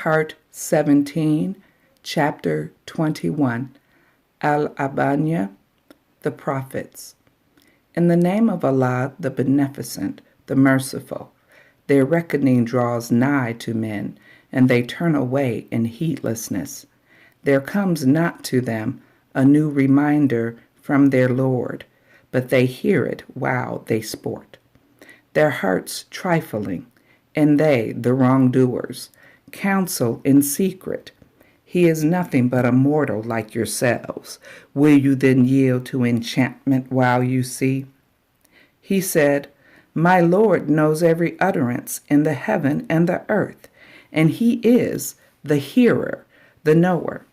Part 17, Chapter 21, Al-Abanya, the Prophets. In the name of Allah, the Beneficent, the Merciful, their reckoning draws nigh to men, and they turn away in heedlessness. There comes not to them a new reminder from their Lord, but they hear it while they sport. Their hearts trifling, and they, the wrongdoers, counsel in secret. He is nothing but a mortal like yourselves. Will you then yield to enchantment while you see? He said, My Lord knows every utterance in the heaven and the earth, and he is the hearer, the knower.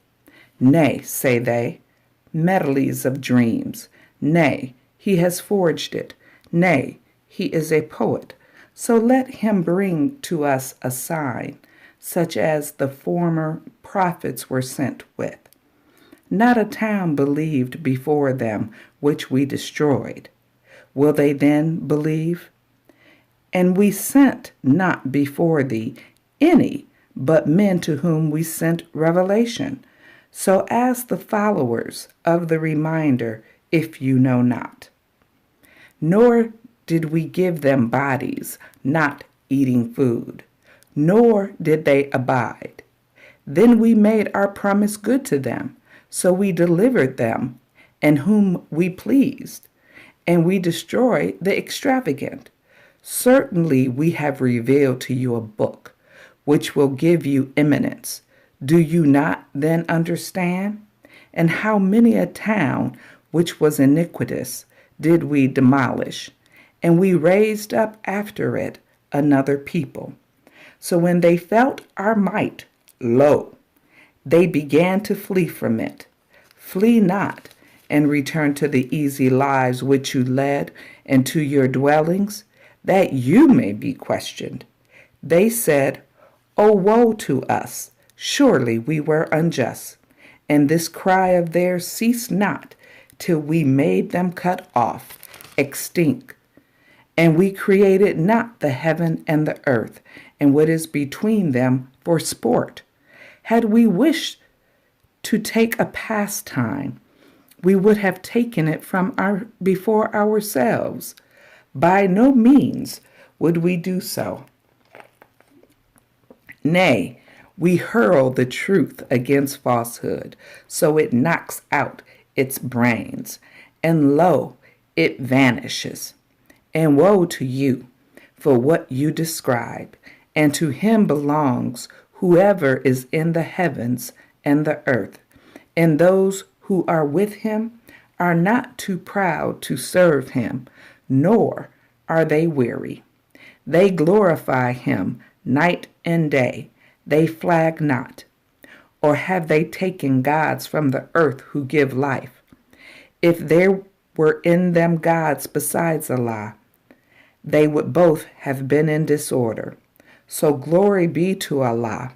Nay, say they, medleys of dreams. Nay, he has forged it. Nay, he is a poet. So let him bring to us a sign, such as the former prophets were sent with. Not a town believed before them which we destroyed. Will they then believe? And we sent not before thee any but men to whom we sent revelation, so as the followers of the reminder, if you know not. Nor did we give them bodies, not eating food, nor did they abide. Then we made our promise good to them, so we delivered them, and whom we pleased, and we destroyed the extravagant. Certainly we have revealed to you a book, which will give you eminence. Do you not then understand? And how many a town which was iniquitous did we demolish, and we raised up after it another people. So when they felt our might, lo, they began to flee from it. Flee not, and return to the easy lives which you led, and to your dwellings, that you may be questioned. They said, O woe to us! Surely we were unjust. And this cry of theirs ceased not, till we made them cut off, extinct. And we created not the heaven and the earth, and what is between them for sport. Had we wished to take a pastime, we would have taken it from before ourselves. By no means would we do so. Nay, we hurl the truth against falsehood, so it knocks out its brains, and lo, it vanishes. And woe to you for what you describe, and to him belongs whoever is in the heavens and the earth, and those who are with him are not too proud to serve him, nor are they weary. They glorify him night and day, they flag not. Or have they taken gods from the earth who give life? If there were in them gods besides Allah, they would both have been in disorder. So glory be to Allah,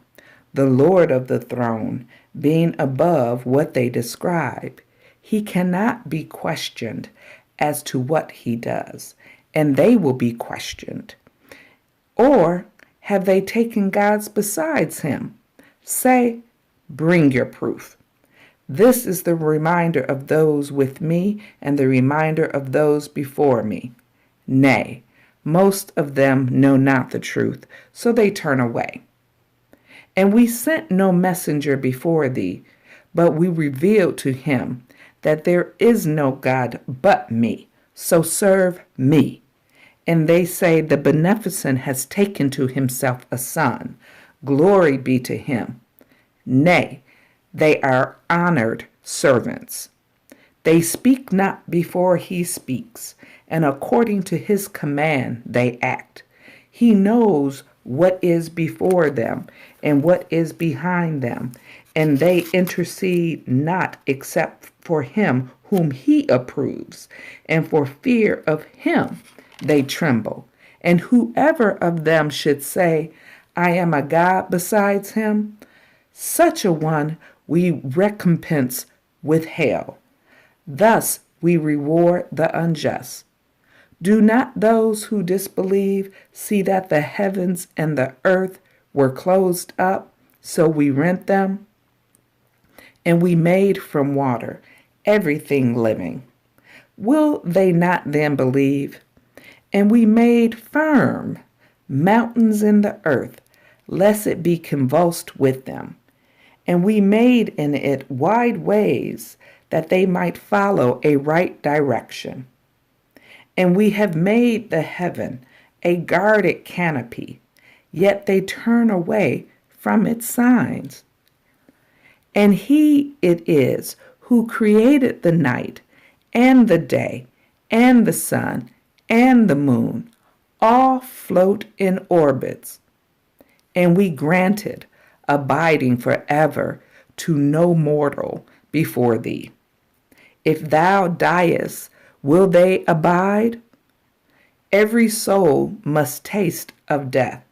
the Lord of the throne, being above what they describe. He cannot be questioned as to what he does, and they will be questioned. Or have they taken gods besides him? Say, bring your proof. This is the reminder of those with me and the reminder of those before me. Nay, most of them know not the truth, so they turn away. And we sent no messenger before thee, but we revealed to him that there is no God but me, so serve me. And they say the Beneficent has taken to himself a son. Glory be to him. Nay, they are honored servants. They speak not before he speaks, and according to his command they act. He knows what is before them and what is behind them, and they intercede not except for him whom he approves, and for fear of him they tremble. And whoever of them should say, I am a god besides him, such a one we recompense with hell. Thus we reward the unjust. Do not those who disbelieve see that the heavens and the earth were closed up, So we rent them, and we made from water everything living. Will they not then believe? And we made firm mountains in the earth, lest it be convulsed with them. And we made in it wide ways, that they might follow a right direction. And we have made the heaven a guarded canopy, yet they turn away from its signs. And he it is who created the night and the day and the sun and the moon, all float in orbits. And we granted abiding forever to no mortal before thee. If thou diest, will they abide? Every soul must taste of death,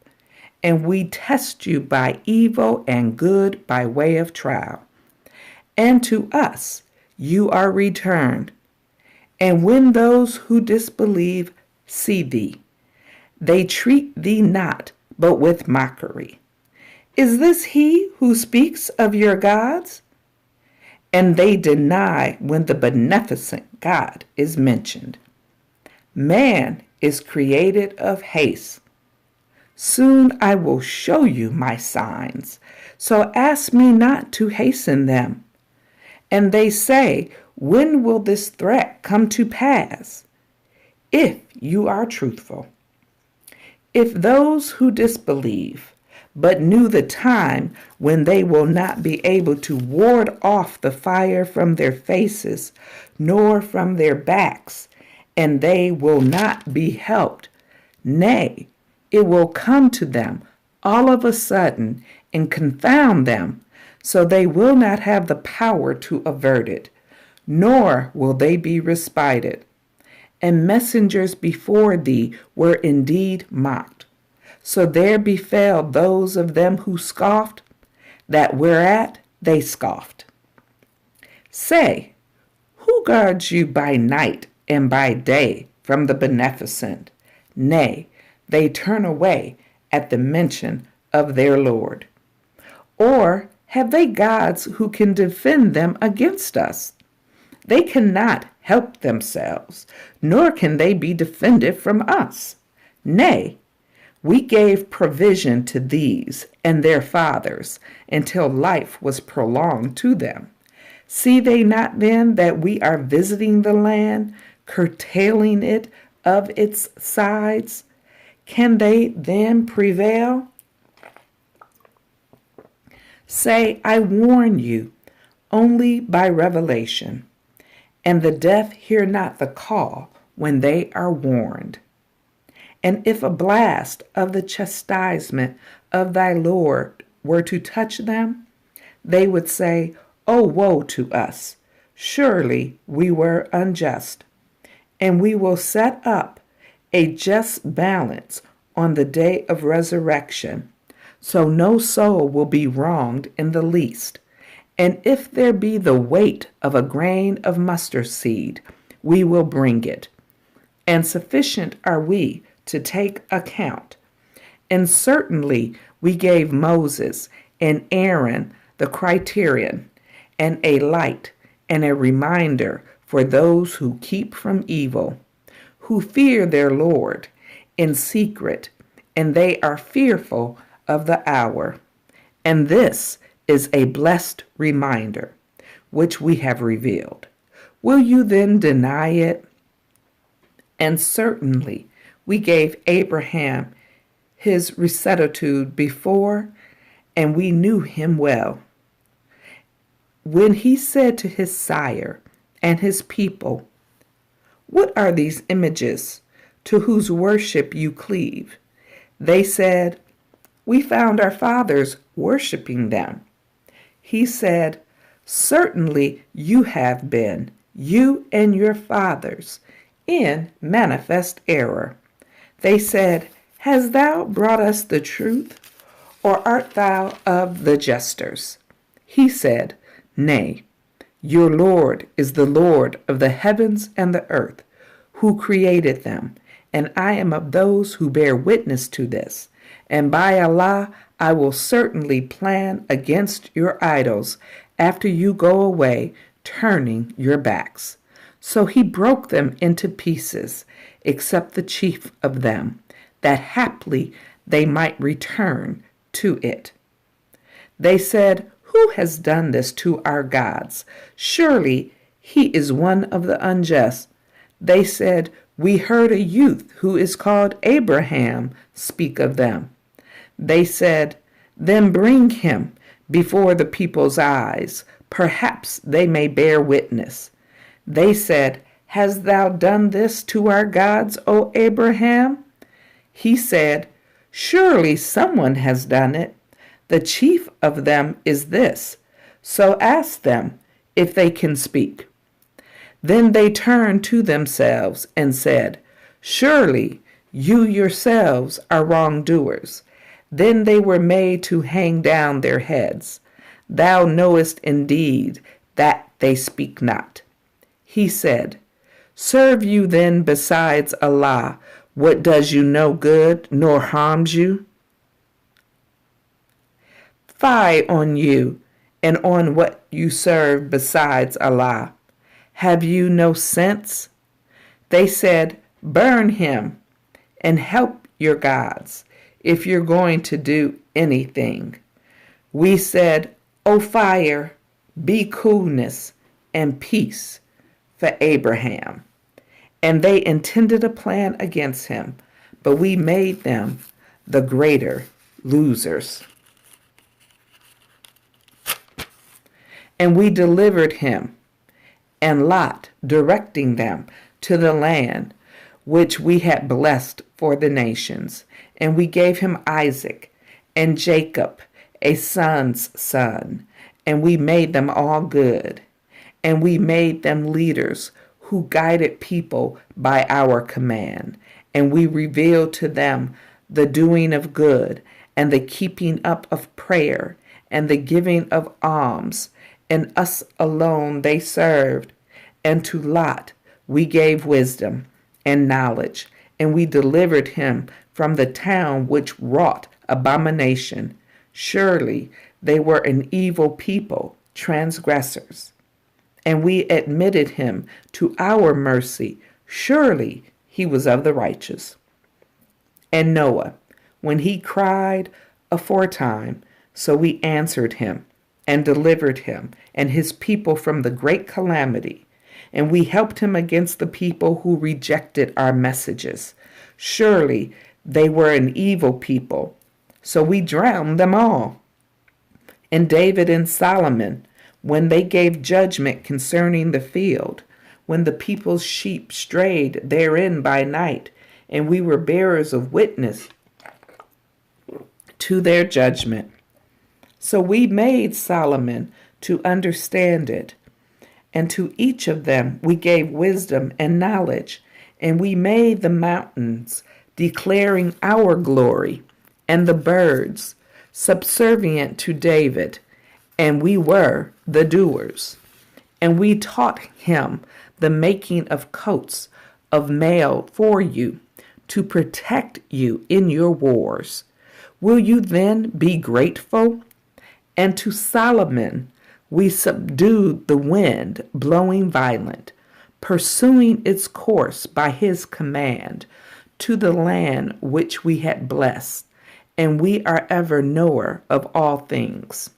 and we test you by evil and good by way of trial. And to us you are returned. And when those who disbelieve see thee, they treat thee not, but with mockery. Is this he who speaks of your gods? And they deny when the beneficent God is mentioned. Man is created of haste. Soon I will show you my signs, so ask me not to hasten them. And they say, when will this threat come to pass? If you are truthful. If those who disbelieve, but knew the time when they will not be able to ward off the fire from their faces, nor from their backs, and they will not be helped. Nay, it will come to them all of a sudden and confound them, so they will not have the power to avert it, nor will they be respited. And messengers before thee were indeed mocked. So there befell those of them who scoffed, that whereat they scoffed. Say, who guards you by night and by day from the beneficent? Nay, they turn away at the mention of their Lord. Or have they gods who can defend them against us? They cannot help themselves, nor can they be defended from us. Nay, we gave provision to these and their fathers until life was prolonged to them. See they not then that we are visiting the land, curtailing it of its sides? Can they then prevail? Say, I warn you, only by revelation, and the deaf hear not the call when they are warned. And if a blast of the chastisement of thy Lord were to touch them, they would say, Oh, woe to us! Surely we were unjust. And we will set up a just balance on the day of resurrection, so no soul will be wronged in the least. And if there be the weight of a grain of mustard seed, we will bring it. And sufficient are we to take account. And certainly we gave Moses and Aaron the criterion, and a light and a reminder for those who keep from evil, who fear their Lord in secret, and they are fearful of the hour. And this is a blessed reminder, which we have revealed. Will you then deny it? And certainly we gave Abraham his rectitude before, and we knew him well. When he said to his sire and his people, What are these images to whose worship you cleave? They said, We found our fathers worshiping them. He said, Certainly you have been, you and your fathers, in manifest error. They said, Hast thou brought us the truth, or art thou of the jesters? He said, Nay, your Lord is the Lord of the heavens and the earth, who created them, and I am of those who bear witness to this. And by Allah, I will certainly plan against your idols after you go away, turning your backs. So he broke them into pieces, except the chief of them, that haply they might return to it. They said, Who has done this to our gods? Surely he is one of the unjust. They said, We heard a youth who is called Abraham speak of them. They said, Then bring him before the people's eyes. Perhaps they may bear witness. They said, Hast thou done this to our gods, O Abraham? He said, Surely someone has done it. The chief of them is this. So ask them if they can speak. Then they turned to themselves and said, Surely you yourselves are wrongdoers. Then they were made to hang down their heads. Thou knowest indeed that they speak not. He said, Serve you then besides Allah what does you no good nor harms you? Fie on you and on what you serve besides Allah. Have you no sense? They said, Burn him and help your gods if you're going to do anything. We said, O fire, be coolness and peace for Abraham. And they intended a plan against him, but we made them the greater losers. And we delivered him and Lot, directing them to the land which we had blessed for the nations. And we gave him Isaac and Jacob, a son's son, and we made them all good. And we made them leaders who guided people by our command. And we revealed to them the doing of good and the keeping up of prayer and the giving of alms. And us alone they served. And to Lot we gave wisdom and knowledge, and we delivered him from the town which wrought abomination. Surely they were an evil people, transgressors. And we admitted him to our mercy. Surely he was of the righteous. And Noah, when he cried aforetime, so we answered him and delivered him and his people from the great calamity. And we helped him against the people who rejected our messages. Surely they were an evil people, so we drowned them all. And David and Solomon, when they gave judgment concerning the field, when the people's sheep strayed therein by night, and we were bearers of witness to their judgment. So we made Solomon to understand it. And to each of them we gave wisdom and knowledge, and we made the mountains declaring our glory, and the birds subservient to David, and we were the doers. And we taught him the making of coats of mail for you, to protect you in your wars. Will you then be grateful? And to Solomon we subdued the wind blowing violent, pursuing its course by his command, to the land which we had blessed, and we are ever knower of all things.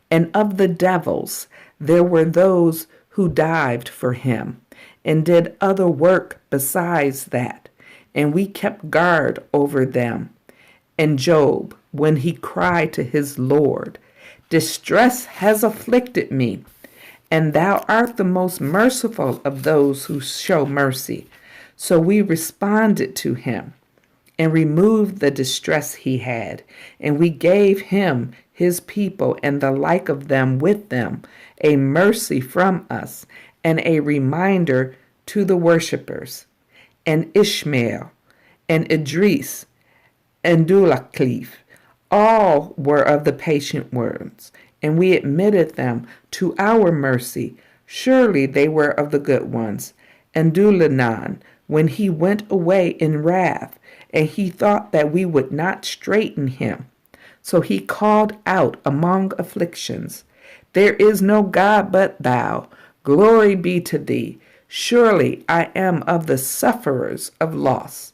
And of the devils there were those who dived for him, and did other work besides that, and we kept guard over them. And Job, when he cried to his Lord, Distress has afflicted me, and thou art the most merciful of those who show mercy. So we responded to him and removed the distress he had, and we gave him his people and the like of them with them, a mercy from us, and a reminder to the worshippers. And Ishmael, and Idris, and Dulaclef, all were of the patient ones, and we admitted them to our mercy. Surely they were of the good ones. And Dulanan, when he went away in wrath, and he thought that we would not straighten him. So he called out among afflictions, "There is no God but thou. Glory be to thee. Surely I am of the sufferers of loss."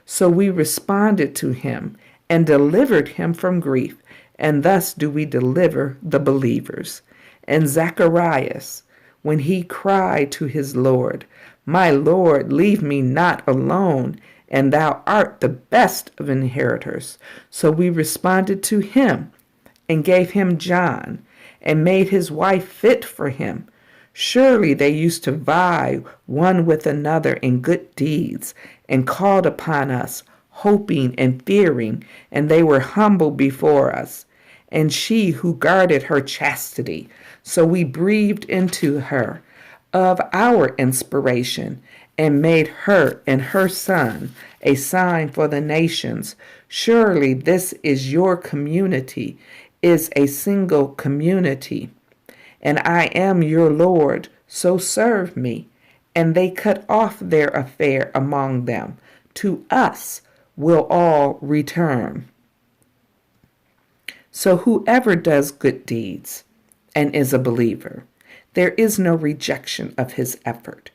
So we responded to him and delivered him from grief, and thus do we deliver the believers. And Zacharias, when he cried to his Lord, "My Lord, leave me not alone, and thou art the best of inheritors." So we responded to him and gave him John and made his wife fit for him. Surely they used to vie one with another in good deeds and called upon us, hoping and fearing, and they were humble before us. And she who guarded her chastity, so we breathed into her of our inspiration and made her and her son a sign for the nations. Surely this is your community, is a single community. And I am your Lord, so serve me. And they cut off their affair among them. To us will all return. So whoever does good deeds and is a believer, there is no rejection of his effort.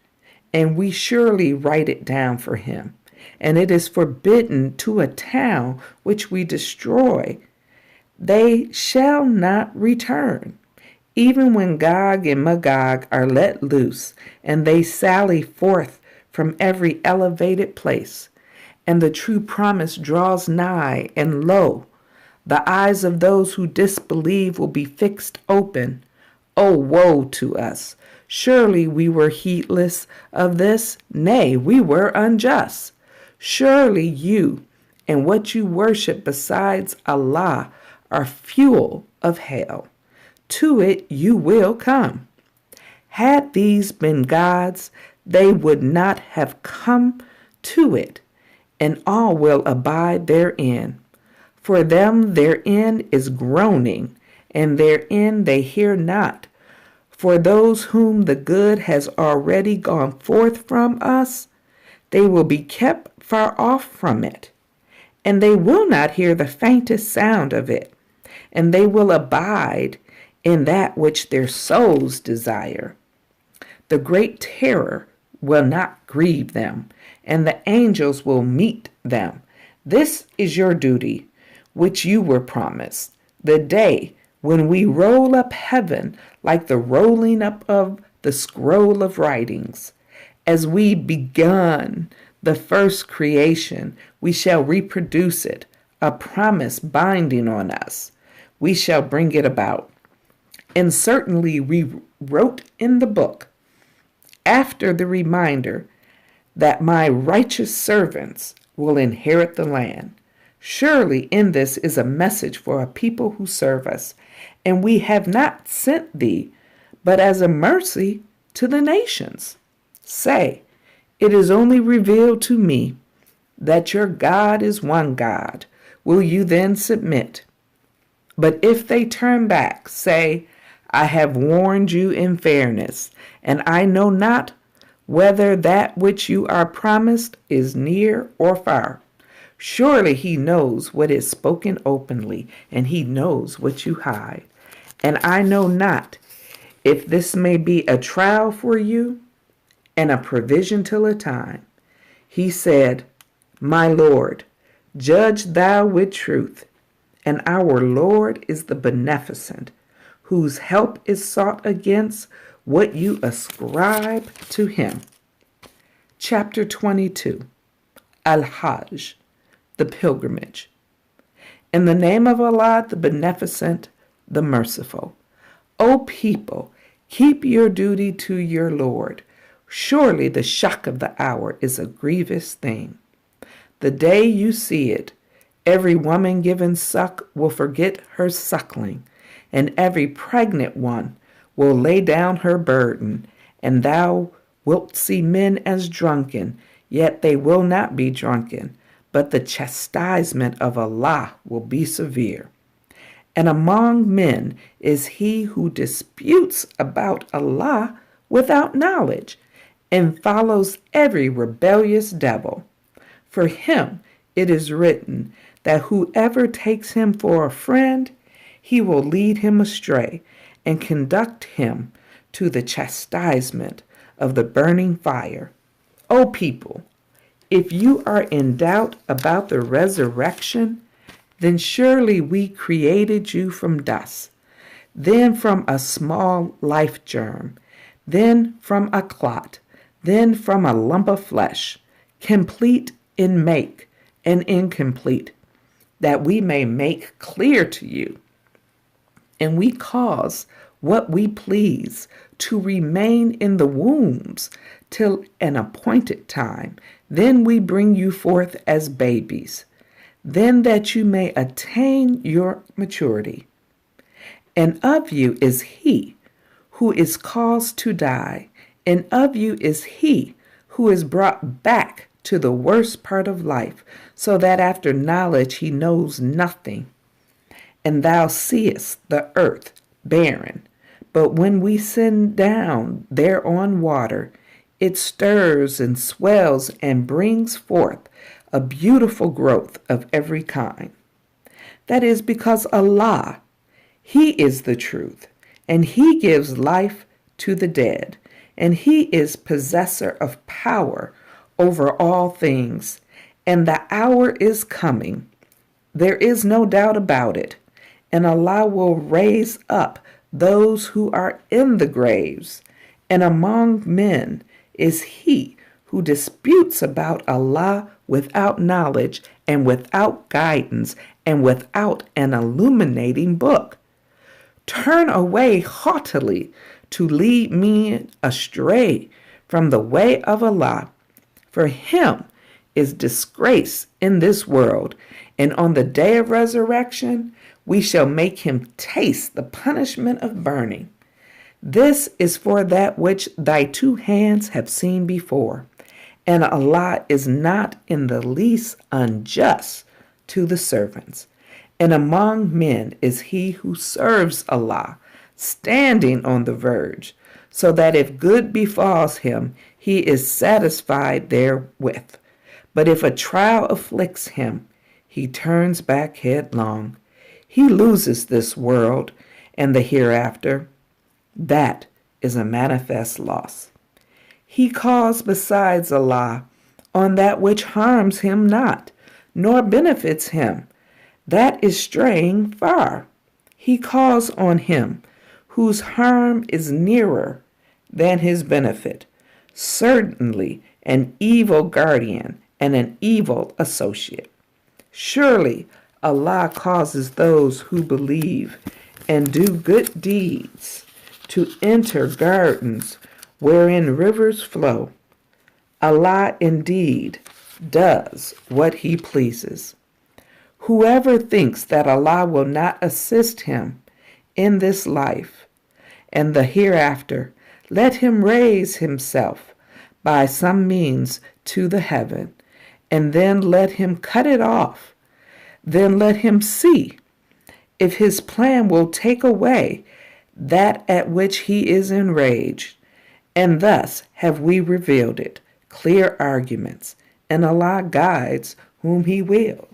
And we surely write it down for him. And it is forbidden to a town which we destroy. They shall not return. Even when Gog and Magog are let loose, and they sally forth from every elevated place, and the true promise draws nigh, and lo, the eyes of those who disbelieve will be fixed open. O woe to us! Surely we were heedless of this, nay, we were unjust. Surely you and what you worship besides Allah are fuel of hell. To it you will come. Had these been gods, they would not have come to it, and all will abide therein. For them their end is groaning, and their end they hear not. For those whom the good has already gone forth from us, they will be kept far off from it, and they will not hear the faintest sound of it, and they will abide in that which their souls desire. The great terror will not grieve them, and the angels will meet them. This is your duty, which you were promised, the day when we roll up heaven like the rolling up of the scroll of writings. As we begun the first creation, we shall reproduce it, a promise binding on us. We shall bring it about. And certainly we wrote in the book, after the reminder, that my righteous servants will inherit the land. Surely in this is a message for a people who serve us, and we have not sent thee, but as a mercy to the nations. Say, it is only revealed to me that your God is one God. Will you then submit? But if they turn back, say, I have warned you in fairness, and I know not whether that which you are promised is near or far. Surely he knows what is spoken openly, and he knows what you hide. And I know not if this may be a trial for you and a provision till a time. He said, My Lord, judge thou with truth, and our Lord is the beneficent, whose help is sought against what you ascribe to him. Chapter 22, Al-Hajj, the pilgrimage. In the name of Allah, the beneficent, the merciful. O people, keep your duty to your Lord. Surely the shock of the hour is a grievous thing. The day you see it, every woman given suck will forget her suckling, and every pregnant one will lay down her burden, and thou wilt see men as drunken, yet they will not be drunken, but the chastisement of Allah will be severe. And among men is he who disputes about Allah without knowledge, and follows every rebellious devil. For him it is written that whoever takes him for a friend, he will lead him astray and conduct him to the chastisement of the burning fire. O people, if you are in doubt about the resurrection, then surely we created you from dust, then from a small life germ, then from a clot, then from a lump of flesh, complete in make and incomplete, that we may make clear to you. And we cause what we please to remain in the wombs till an appointed time. Then we bring you forth as babies, then that you may attain your maturity. And of you is he who is caused to die, and of you is he who is brought back to the worst part of life, so that after knowledge he knows nothing. And thou seest the earth barren, but when we send down thereon water, it stirs and swells and brings forth a beautiful growth of every kind. That is because Allah, He is the truth, and He gives life to the dead, and He is possessor of power over all things, and the hour is coming. There is no doubt about it, and Allah will raise up those who are in the graves, and among men is he who disputes about Allah without knowledge and without guidance and without an illuminating book. Turn away haughtily to lead me astray from the way of Allah. For him is disgrace in this world, and on the day of resurrection we shall make him taste the punishment of burning. This is for that which thy two hands have seen before, and Allah is not in the least unjust to the servants. And among men is he who serves Allah, standing on the verge, so that if good befalls him, he is satisfied therewith. But if a trial afflicts him, he turns back headlong. He loses this world and the hereafter. That is a manifest loss. He calls besides Allah on that which harms him not, nor benefits him. That is straying far. He calls on him whose harm is nearer than his benefit, certainly an evil guardian and an evil associate. Surely Allah causes those who believe and do good deeds to enter gardens wherein rivers flow. Allah indeed does what he pleases. Whoever thinks that Allah will not assist him in this life and the hereafter, let him raise himself by some means to the heaven, and then let him cut it off. Then let him see if his plan will take away that at which he is enraged. And thus have we revealed it, clear arguments, and Allah guides whom he will.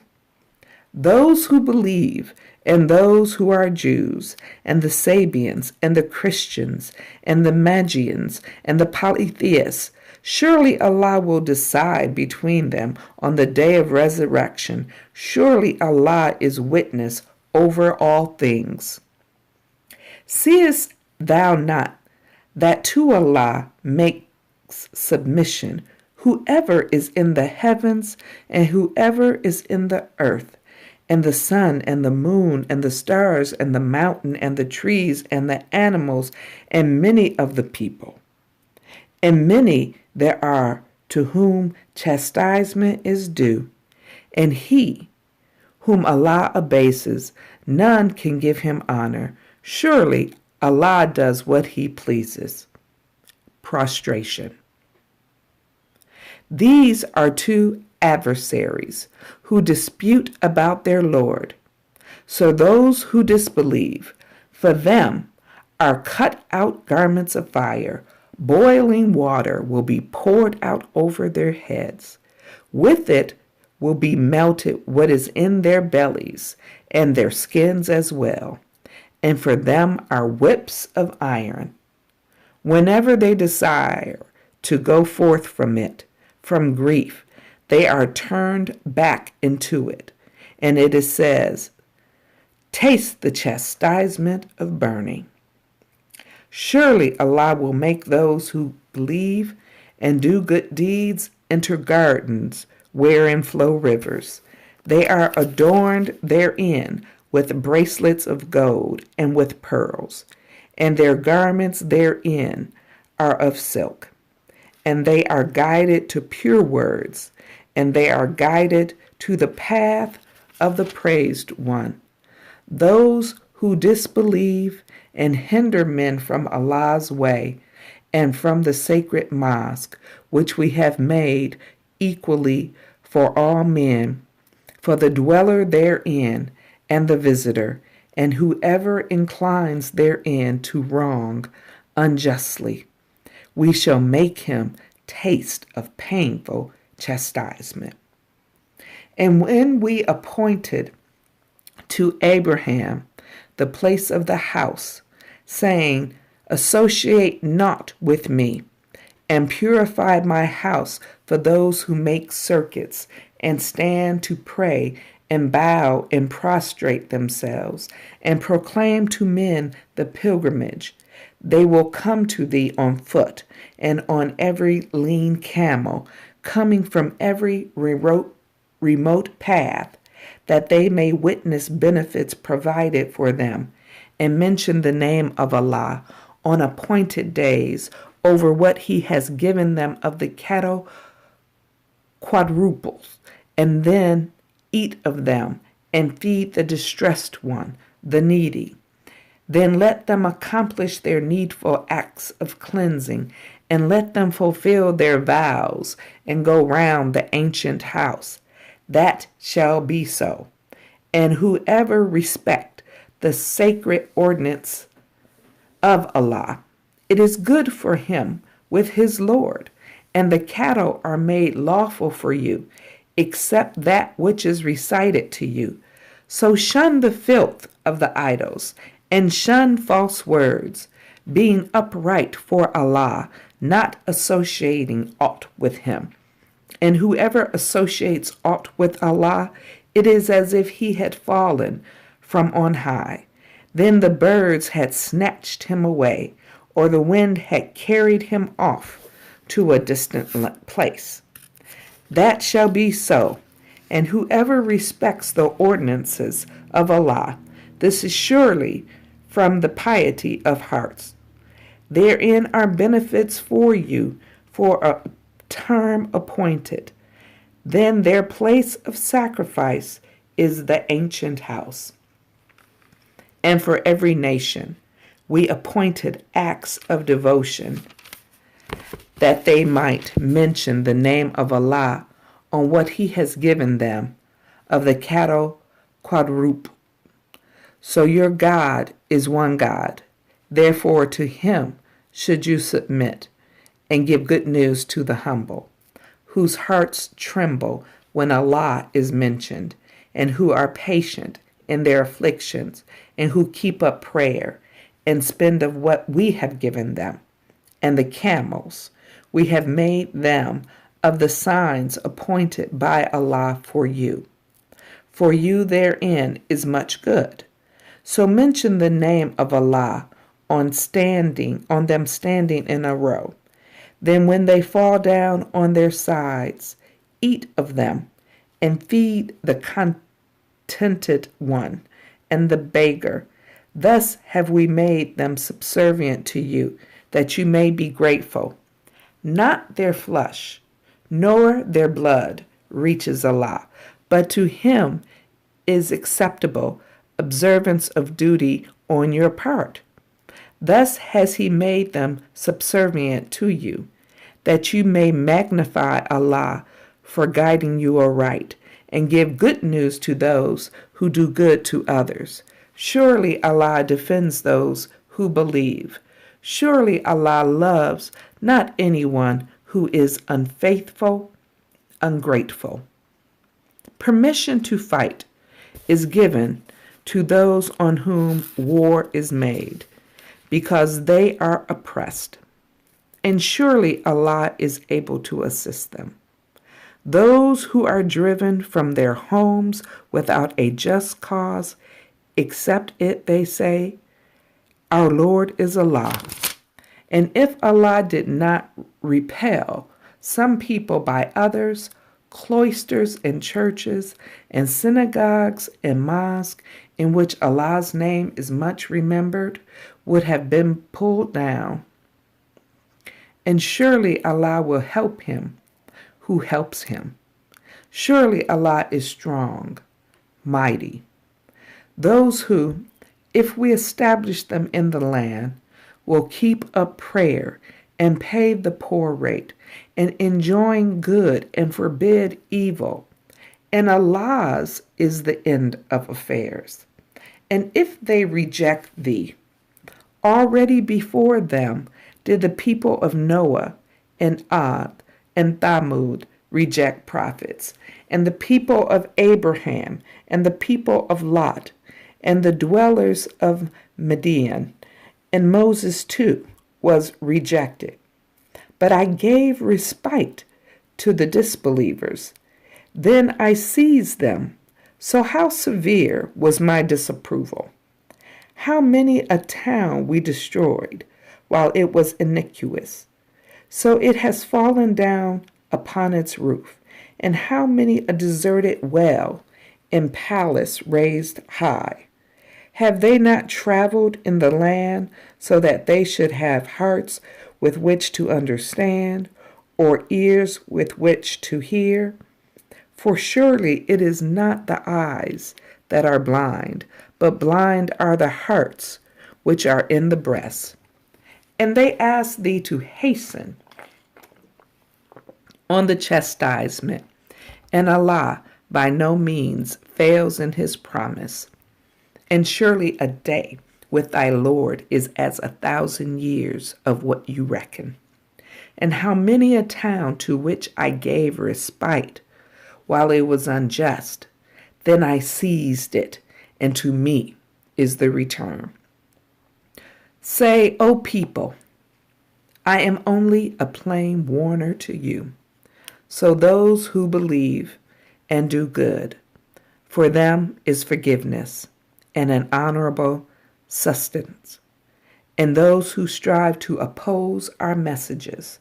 Those who believe, and those who are Jews, and the Sabians, and the Christians, and the Magians, and the polytheists, surely Allah will decide between them on the day of resurrection. Surely Allah is witness over all things. Seest thou not that to Allah makes submission whoever is in the heavens and whoever is in the earth, and the sun and the moon and the stars and the mountain and the trees and the animals and many of the people? And many there are to whom chastisement is due, and he whom Allah abases, none can give him honor. Surely Allah does what he pleases. Prostration. These are two adversaries who dispute about their Lord. So those who disbelieve, for them are cut out garments of fire. Boiling water will be poured out over their heads. With it will be melted what is in their bellies, and their skins as well. And for them are whips of iron. Whenever they desire to go forth from it, from grief, they are turned back into it. And it is says, taste the chastisement of burning. Surely Allah will make those who believe and do good deeds enter gardens wherein flow rivers. They are adorned therein with bracelets of gold and with pearls, and their garments therein are of silk. And they are guided to pure words, and they are guided to the path of the praised one. Those who disbelieve and hinder men from Allah's way and from the sacred mosque, which we have made equally for all men, for the dweller therein and the visitor, and whoever inclines therein to wrong unjustly, we shall make him taste of painful chastisement. And when we appointed to Abraham the place of the house, saying, associate not with me, and purify my house for those who make circuits and stand to pray and bow and prostrate themselves and proclaim to men the pilgrimage. They will come to thee on foot and on every lean camel, coming from every remote path, that they may witness benefits provided for them and mention the name of Allah on appointed days over what he has given them of the cattle quadruples, and then eat of them and feed the distressed one, the needy. Then let them accomplish their needful acts of cleansing, and let them fulfill their vows and go round the ancient house. That shall be so. And whoever respect the sacred ordinance of Allah, it is good for him with his Lord, and the cattle are made lawful for you, except that which is recited to you. So shun the filth of the idols, and shun false words, being upright for Allah, not associating aught with him. And whoever associates aught with Allah, it is as if he had fallen from on high. Then the birds had snatched him away, or the wind had carried him off to a distant place. That shall be so. And whoever respects the ordinances of Allah, this is surely from the piety of hearts. Therein are benefits for you for a term appointed. Then their place of sacrifice is the ancient house. And for every nation we appointed acts of devotion, that they might mention the name of Allah on what he has given them of the cattle quadruple. So your God is one God. Therefore to him should you submit, and give good news to the humble, whose hearts tremble when Allah is mentioned, and who are patient in their afflictions, and who keep up prayer, and spend of what we have given them. And the camels, we have made them of the signs appointed by Allah for you. For you therein is much good. So mention the name of Allah on them standing in a row. Then when they fall down on their sides, eat of them, and feed the contented one and the beggar. Thus have we made them subservient to you, that you may be grateful. Not their flesh, nor their blood reaches Allah, but to him is acceptable observance of duty on your part. Thus has he made them subservient to you, that you may magnify Allah for guiding you aright, and give good news to those who do good to others. Surely Allah defends those who believe. Surely Allah loves not anyone who is unfaithful, ungrateful. Permission to fight is given to those on whom war is made, because they are oppressed. And surely Allah is able to assist them. Those who are driven from their homes without a just cause, accept it, they say, our Lord is Allah. And if Allah did not repel some people by others, cloisters and churches and synagogues and mosques in which Allah's name is much remembered would have been pulled down. And surely Allah will help him who helps him. Surely Allah is strong, mighty. Those who, if we establish them in the land, will keep up prayer and pay the poor rate and enjoin good and forbid evil. And Allah's is the end of affairs. And if they reject thee, already before them did the people of Noah and Ad and Thamud reject prophets, and the people of Abraham and the people of Lot and the dwellers of Midian, and Moses too was rejected. But I gave respite to the disbelievers. Then I seized them. So how severe was my disapproval? How many a town we destroyed while it was iniquitous. So it has fallen down upon its roof. And how many a deserted well and palace raised high. Have they not traveled in the land so that they should have hearts with which to understand, or ears with which to hear? For surely it is not the eyes that are blind, but blind are the hearts which are in the breast. And they ask thee to hasten on the chastisement, and Allah by no means fails in his promise. And surely a day with thy Lord is as 1,000 years of what you reckon. And how many a town to which I gave respite while it was unjust, then I seized it, and to me is the return. Say, O people, I am only a plain warner to you. So those who believe and do good, for them is forgiveness and an honorable sustenance. And those who strive to oppose our messages,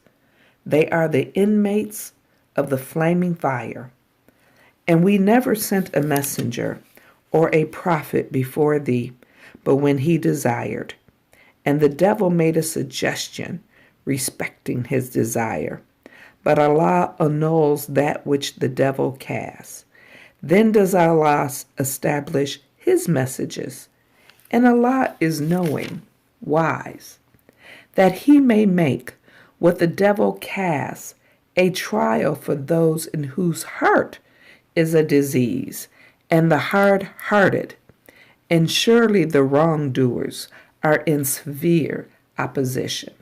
they are the inmates of the flaming fire. And we never sent a messenger or a prophet before thee, but when he desired. And the devil made a suggestion respecting his desire. But Allah annuls that which the devil casts. Then does Allah establish his messages, and Allah is knowing, wise, that he may make what the devil casts a trial for those in whose heart is a disease, and the hard-hearted, and surely the wrongdoers are in severe opposition,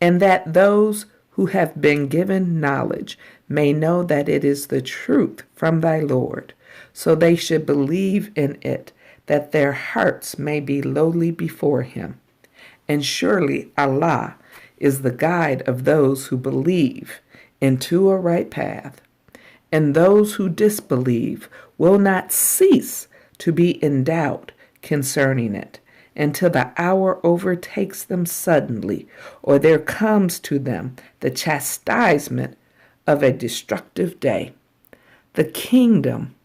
and that those who have been given knowledge may know that it is the truth from thy Lord, so they should believe in it, that their hearts may be lowly before him. And surely Allah is the guide of those who believe into a right path. And those who disbelieve will not cease to be in doubt concerning it, until the hour overtakes them suddenly, or there comes to them the chastisement of a destructive day. The kingdom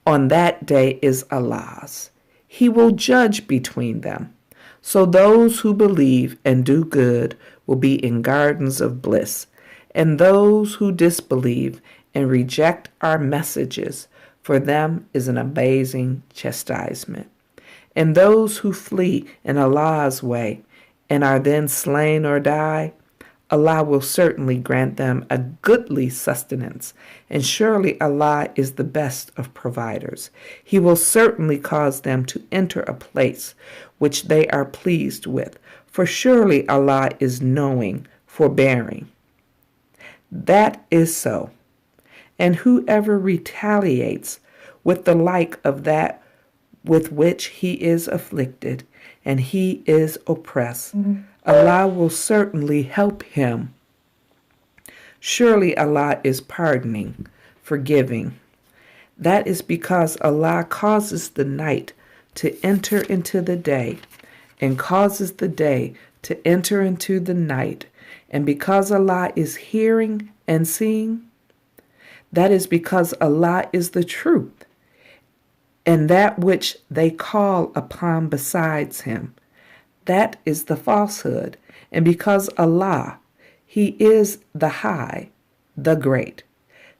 on that day is Allah's. He will judge between them. So those who believe and do good will be in gardens of bliss, and those who disbelieve and reject our messages, for them is an amazing chastisement. And those who flee in Allah's way and are then slain or die, Allah will certainly grant them a goodly sustenance, and surely Allah is the best of providers. He will certainly cause them to enter a place which they are pleased with, for surely Allah is knowing, forbearing. That is so. and whoever retaliates with the like of that with which he is afflicted, and he is oppressed, Allah will certainly help him. Surely Allah is pardoning, forgiving. That is because Allah causes the night to enter into the day, and causes the day to enter into the night. And because Allah is hearing and seeing, that is because Allah is the truth, and that which they call upon besides him, that is the falsehood. And because Allah, he is the high, the great.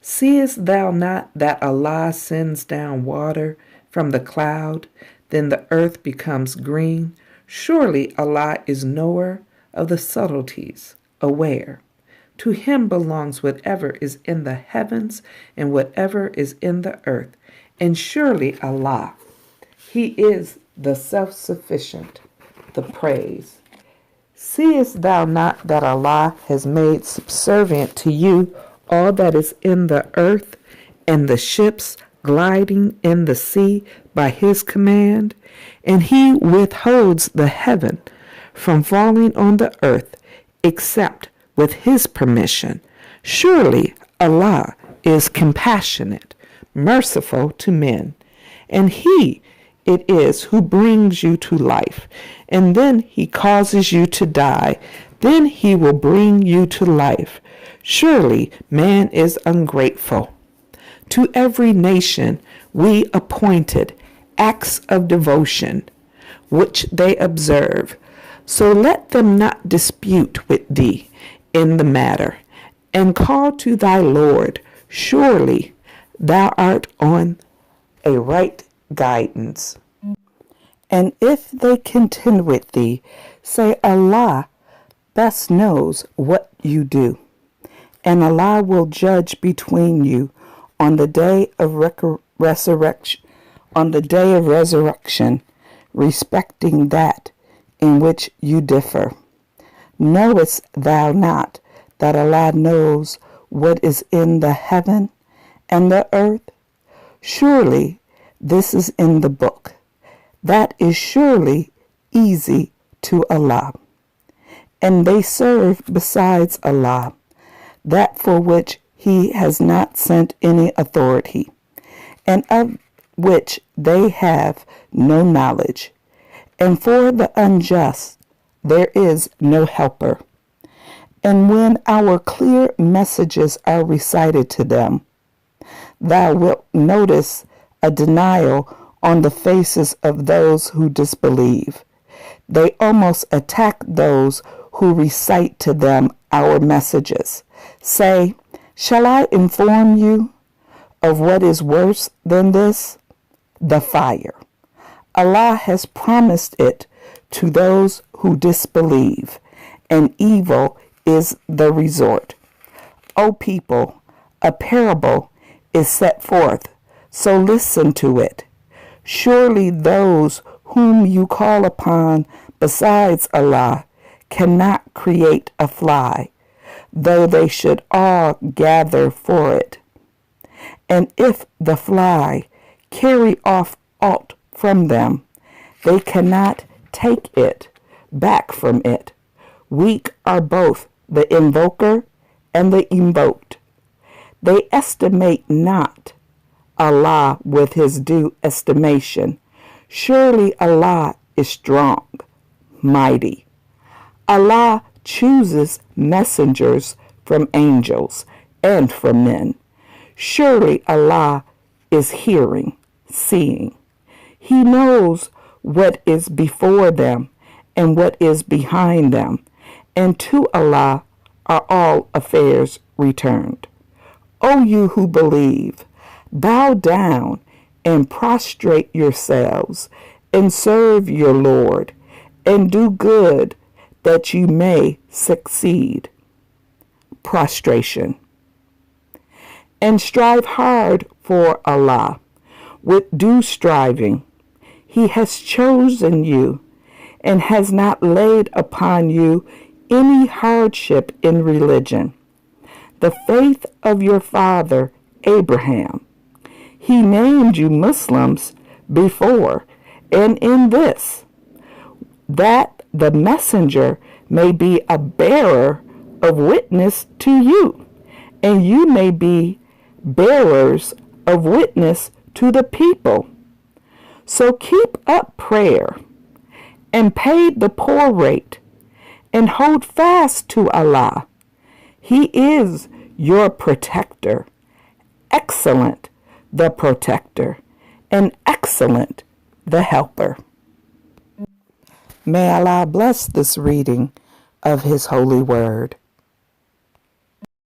Seest thou not that Allah sends down water from the cloud, then the earth becomes green? Surely Allah is knower of the subtleties, aware. To him belongs whatever is in the heavens and whatever is in the earth. And surely Allah, he is the self-sufficient, the praise. Seest thou not that Allah has made subservient to you all that is in the earth, and the ships gliding in the sea by his command? And he withholds the heaven from falling on the earth, except with his permission. Surely Allah is compassionate, merciful to men, and he it is who brings you to life, and then he causes you to die, then he will bring you to life. Surely man is ungrateful. To every nation we appointed acts of devotion, which they observe. So let them not dispute with thee in the matter, and call to thy Lord. Surely thou art on a right guidance. And if they contend with thee, say, Allah best knows what you do, and Allah will judge between you on the day of resurrection, respecting that in which you differ. Knowest thou not that Allah knows what is in the heaven and the earth? Surely this is in the book. That is surely easy to Allah. And they serve besides Allah that for which he has not sent any authority, and of which they have no knowledge. And for the unjust there is no helper. And when our clear messages are recited to them, thou wilt notice a denial on the faces of those who disbelieve. They almost attack those who recite to them our messages. Say, shall I inform you of what is worse than this? The fire. Allah has promised it to those who disbelieve, and evil is the resort. O people, a parable is set forth, so listen to it. Surely those whom you call upon besides Allah cannot create a fly, though they should all gather for it. And if the fly carry off aught from them, they cannot take it back from it. Weak are both the invoker and the invoked. They estimate not Allah with his due estimation. Surely Allah is strong, mighty. Allah chooses messengers from angels and from men. Surely Allah is hearing, seeing. He knows what is before them and what is behind them, and to Allah are all affairs returned. O you who believe, bow down and prostrate yourselves and serve your Lord, and do good that you may succeed. Prostration. And strive hard for Allah with due striving. He has chosen you and has not laid upon you any hardship in religion. The faith of your father Abraham. He named you Muslims before, and in this, that the messenger may be a bearer of witness to you, and you may be bearers of witness to the people. So keep up prayer, and pay the poor rate, and hold fast to Allah. He is your protector, excellent the protector, and excellent the helper. May Allah bless this reading of His holy word.